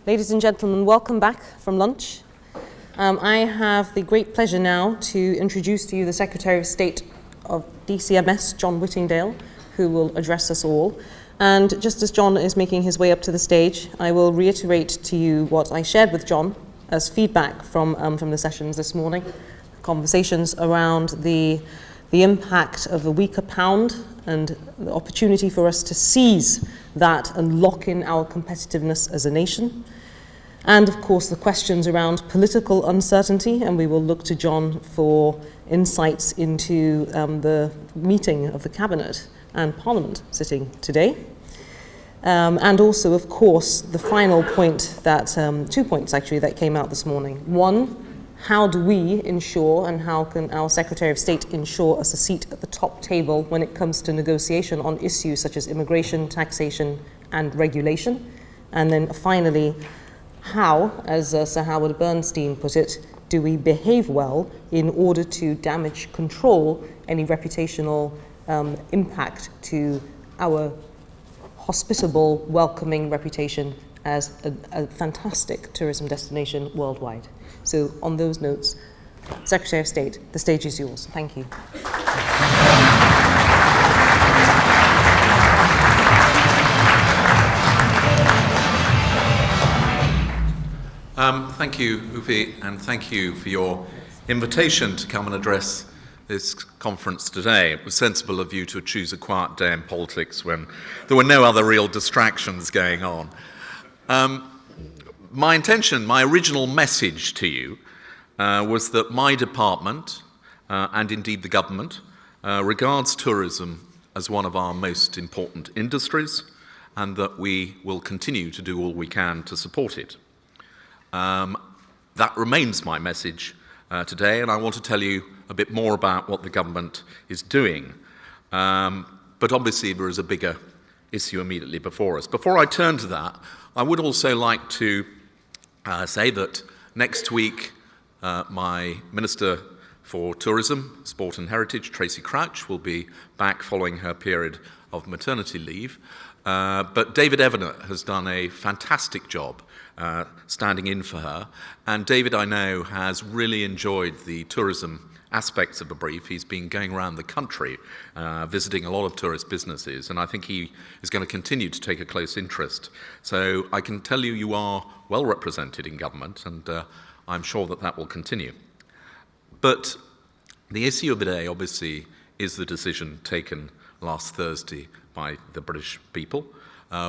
Ladies and gentlemen, welcome back from lunch. I have the great pleasure now to introduce to you the Secretary of State of DCMS, John Whittingdale, who will address us all. And just as John is making his way up to the stage, I will reiterate to you what I shared with John as feedback from the sessions this morning, conversations around the impact of a weaker pound and the opportunity for us to seize that and lock in our competitiveness as a nation. And of course the questions around political uncertainty, and we will look to John for insights into the meeting of the Cabinet and Parliament sitting today. And also of course the final point that, 2 points actually that came out this morning. One, how do we ensure and how can our Secretary of State ensure us a seat at the top table when it comes to negotiation on issues such as immigration, taxation and regulation? And then finally, how, as Sir Howard Bernstein put it, do we behave well in order to damage control any reputational impact to our hospitable, welcoming reputation as a fantastic tourism destination worldwide. So on those notes, Secretary of State, the stage is yours. Thank you. Thank you, OBE, and thank you for your invitation to come and address this conference today. It was sensible of you to choose a quiet day in politics when there were no other real distractions going on. My intention, my original message to you was that my department, and indeed the government, regards tourism as one of our most important industries and that we will continue to do all we can to support it. That remains my message today, and I want to tell you a bit more about what the government is doing. But obviously there is a bigger issue immediately before us. Before I turn to that, I would also like to say that next week my Minister for Tourism, Sport and Heritage, Tracy Crouch, will be back following her period of maternity leave. But David Evanet has done a fantastic job standing in for her. And David, I know, has really enjoyed the tourism aspects of the brief. He's been going around the country visiting a lot of tourist businesses, and I think he is going to continue to take a close interest. So I can tell you, you are well represented in government, and I'm sure that that will continue. But the issue of the day, obviously, is the decision taken last Thursday by the British people,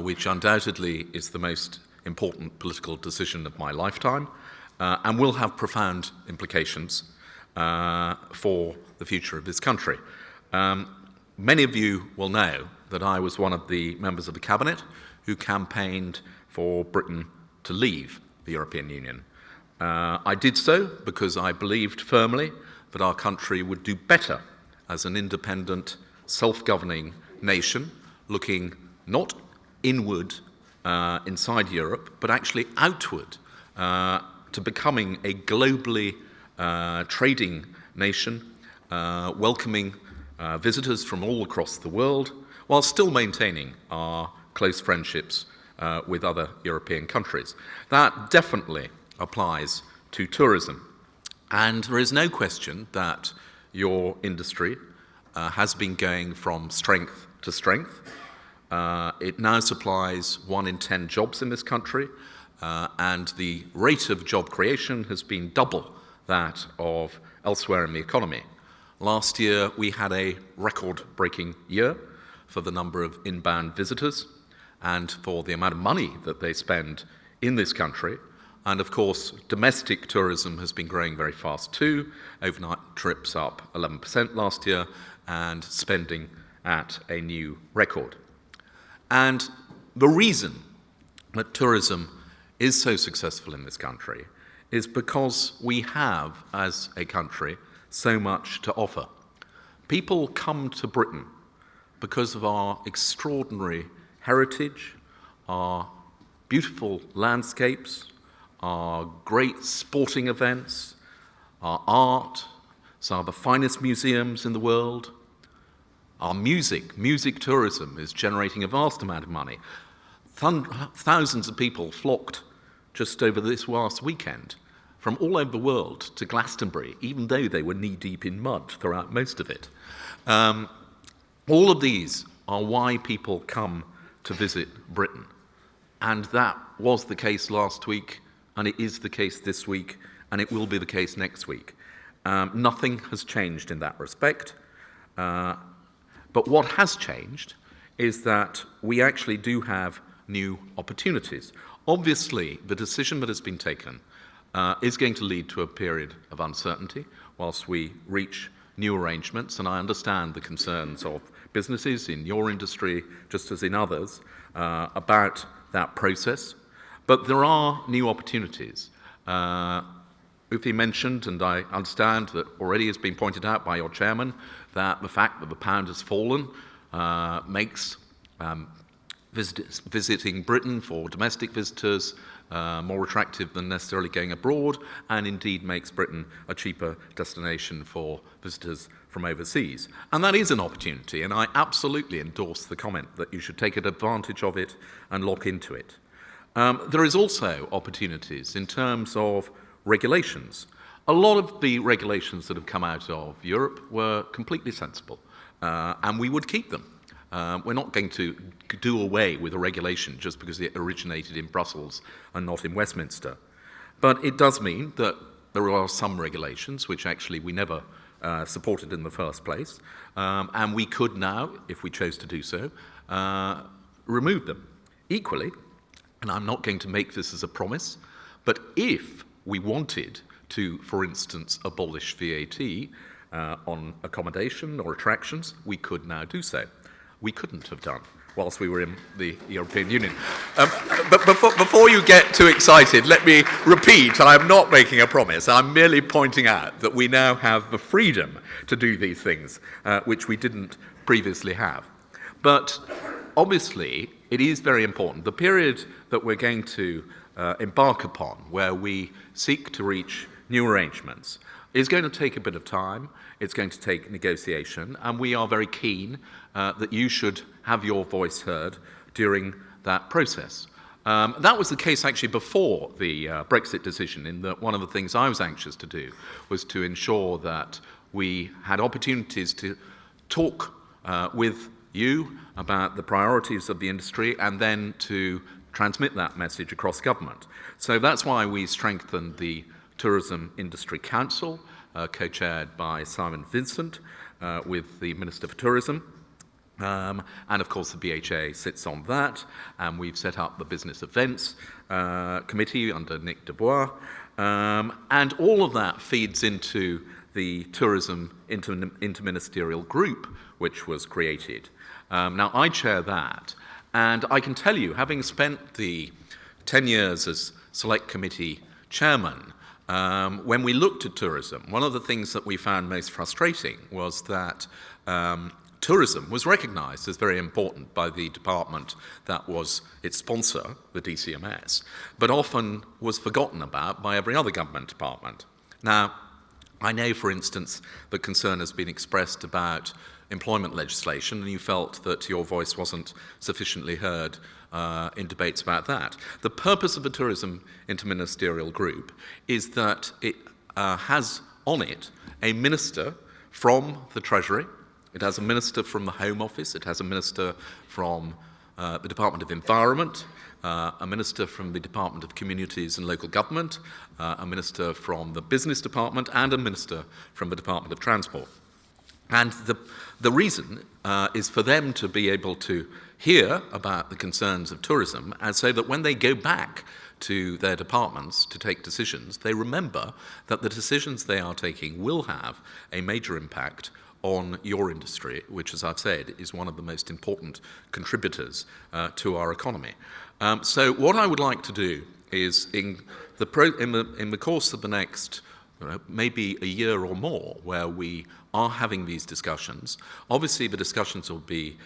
which undoubtedly is the most important political decision of my lifetime, and will have profound implications for the future of this country. Many of you will know that I was one of the members of the Cabinet who campaigned for Britain to leave the European Union. I did so because I believed firmly that our country would do better as an independent, self-governing nation, looking not inward inside Europe, but actually outward to becoming a globally trading nation, welcoming visitors from all across the world, while still maintaining our close friendships with other European countries. That definitely applies to tourism. And there is no question that your industry has been going from strength to strength. It now supplies 1 in 10 jobs in this country, and the rate of job creation has been double that of elsewhere in the economy. Last year we had a record-breaking year for the number of inbound visitors and for the amount of money that they spend in this country. And of course, domestic tourism has been growing very fast too. Overnight trips up 11% last year and spending at a new record. And the reason that tourism is so successful in this country is because we have, as a country, so much to offer. People come to Britain because of our extraordinary heritage, our beautiful landscapes, our great sporting events, our art, some of the finest museums in the world. Our music tourism is generating a vast amount of money. Thousands of people flocked just over this last weekend from all over the world to Glastonbury, even though they were knee-deep in mud throughout most of it. All of these are why people come to visit Britain. And that was the case last week, and it is the case this week, and it will be the case next week. Nothing has changed in that respect. But what has changed is that we actually do have new opportunities. Obviously, the decision that has been taken is going to lead to a period of uncertainty whilst we reach new arrangements, and I understand the concerns of businesses in your industry, just as in others, about that process. But there are new opportunities. Ufi mentioned, and I understand that already has been pointed out by your chairman, that the fact that the pound has fallen makes visiting Britain for domestic visitors more attractive than necessarily going abroad, and indeed makes Britain a cheaper destination for visitors from overseas. And that is an opportunity, and I absolutely endorse the comment that you should take advantage of it and lock into it. There is also opportunities in terms of regulations. A lot of the regulations that have come out of Europe were completely sensible, and we would keep them. We're not going to do away with a regulation just because it originated in Brussels and not in Westminster. But it does mean that there are some regulations which actually we never supported in the first place, and we could now, if we chose to do so, remove them. Equally, and I'm not going to make this as a promise, but if we wanted to, for instance, abolish VAT on accommodation or attractions, we could now do so. We couldn't have done whilst we were in the European Union. But before you get too excited, let me repeat, I am not making a promise. I'm merely pointing out that we now have the freedom to do these things, which we didn't previously have. But obviously, it is very important. The period that we're going to embark upon, where we seek to reach new arrangements, is going to take a bit of time. It's going to take negotiation, and we are very keen that you should have your voice heard during that process. That was the case actually before the Brexit decision, in that one of the things I was anxious to do was to ensure that we had opportunities to talk with you about the priorities of the industry and then to transmit that message across government. So that's why we strengthened the Tourism Industry Council, co-chaired by Simon Vincent, with the Minister for Tourism. And of course the BHA sits on that, and we've set up the Business Events Committee under Nick Dubois, and all of that feeds into the Tourism Interministerial Group, which was created. Now I chair that, and I can tell you, having spent the 10 years as Select Committee Chairman, when we looked at tourism, one of the things that we found most frustrating was that tourism was recognised as very important by the department that was its sponsor, the DCMS, but often was forgotten about by every other government department. Now, I know, for instance, that concern has been expressed about employment legislation, and you felt that your voice wasn't sufficiently heard in debates about that. The purpose of the Tourism Interministerial Group is that it has on it a minister from the Treasury, it has a minister from the Home Office, it has a minister from the Department of Environment, a minister from the Department of Communities and Local Government, a minister from the Business Department, and a minister from the Department of Transport. And the reason is for them to be able to hear about the concerns of tourism, and so that when they go back to their departments to take decisions, they remember that the decisions they are taking will have a major impact on your industry, which, as I've said, is one of the most important contributors to our economy. So what I would like to do is, in the course of the next maybe a year or more, where we are having these discussions, obviously the discussions will be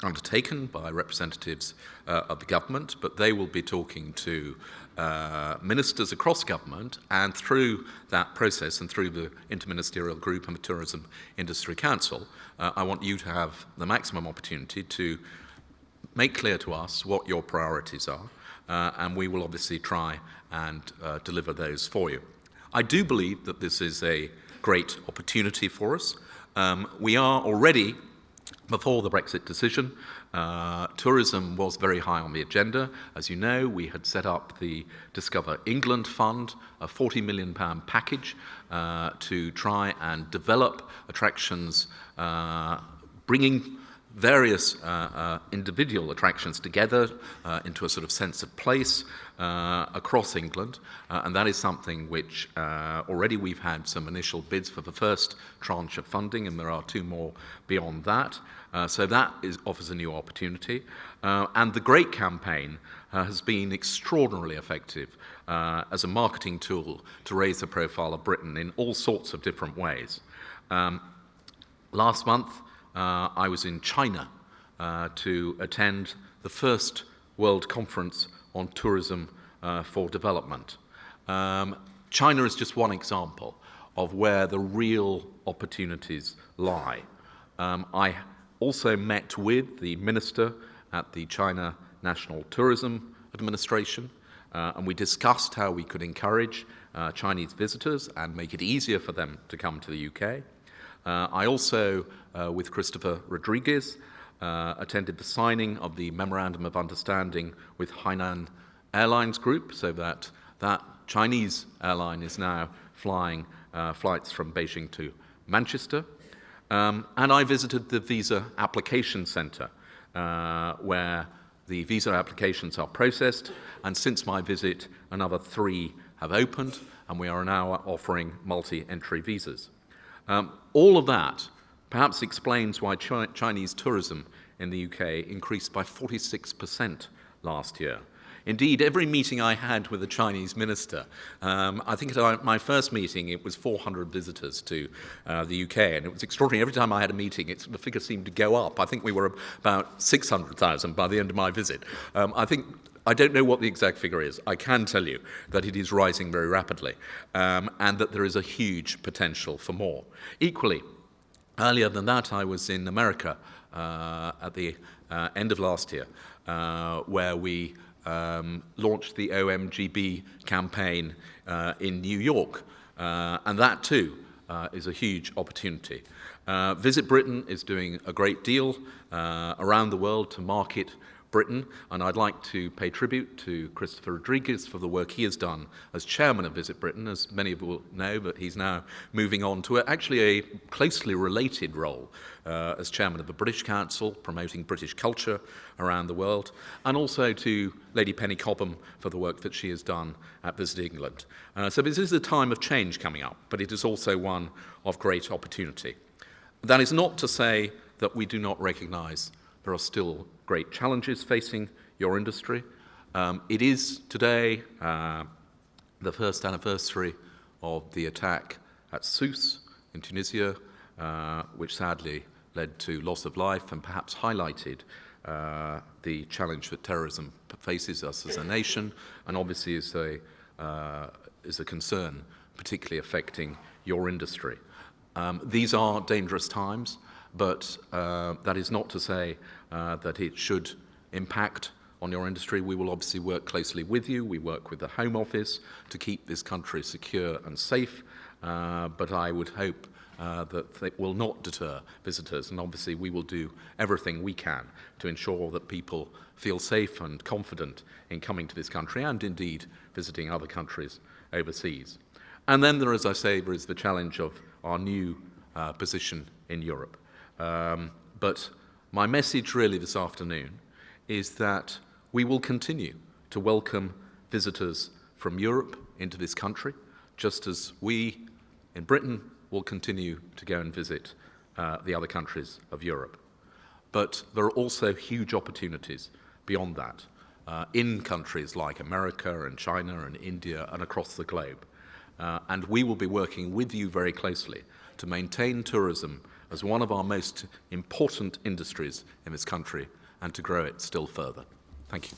undertaken by representatives of the government, but they will be talking to ministers across government, and through that process and through the Interministerial Group and the Tourism Industry Council, I want you to have the maximum opportunity to make clear to us what your priorities are, and we will obviously try and deliver those for you. I do believe that this is a great opportunity for us. We are already, before the Brexit decision, tourism was very high on the agenda. As you know, we had set up the Discover England Fund, a £40 million package to try and develop attractions, bringing various individual attractions together into a sort of sense of place across England, and that is something which already we've had some initial bids for the first tranche of funding, and there are 2 more beyond that. So that offers a new opportunity. And the Great campaign has been extraordinarily effective as a marketing tool to raise the profile of Britain in all sorts of different ways. Last month, I was in China to attend the first World Conference on Tourism for Development. China is just one example of where the real opportunities lie. I also met with the minister at the China National Tourism Administration, and we discussed how we could encourage Chinese visitors and make it easier for them to come to the UK. I also, with Christopher Rodriguez, attended the signing of the Memorandum of Understanding with Hainan Airlines Group, so that Chinese airline is now flying flights from Beijing to Manchester. And I visited the Visa Application Centre, where the visa applications are processed, and since my visit, another 3 have opened, and we are now offering multi-entry visas. All of that perhaps explains why Chinese tourism in the UK increased by 46% last year. Indeed, every meeting I had with a Chinese minister, I think at my first meeting it was 400 visitors to the UK, and it was extraordinary. Every time I had a meeting, the figure seemed to go up. I think we were about 600,000 by the end of my visit. I don't know what the exact figure is. I can tell you that it is rising very rapidly, and that there is a huge potential for more. Equally, earlier than that, I was in America at the end of last year, where we launched the OMGB campaign in New York, and that too is a huge opportunity. Visit Britain is doing a great deal around the world to market Britain, and I'd like to pay tribute to Christopher Rodriguez for the work he has done as chairman of Visit Britain. As many of you will know, but he's now moving on to actually a closely related role as chairman of the British Council, promoting British culture around the world, and also to Lady Penny Cobham for the work that she has done at Visit England. So this is a time of change coming up, but it is also one of great opportunity. That is not to say that we do not recognise there are still great challenges facing your industry. It is today the first anniversary of the attack at Sousse in Tunisia, which sadly led to loss of life and perhaps highlighted the challenge that terrorism faces us as a nation, and obviously is a concern particularly affecting your industry. These are dangerous times, but that is not to say that it should impact on your industry. We will obviously work closely with you. We work with the Home Office to keep this country secure and safe, but I would hope that it will not deter visitors, and obviously we will do everything we can to ensure that people feel safe and confident in coming to this country and indeed visiting other countries overseas. And then there, as I say, there is the challenge of our new position in Europe. But my message really this afternoon is that we will continue to welcome visitors from Europe into this country, just as we in Britain will continue to go and visit the other countries of Europe. But there are also huge opportunities beyond that in countries like America and China and India and across the globe. And we will be working with you very closely to maintain tourism as one of our most important industries in this country and to grow it still further. Thank you.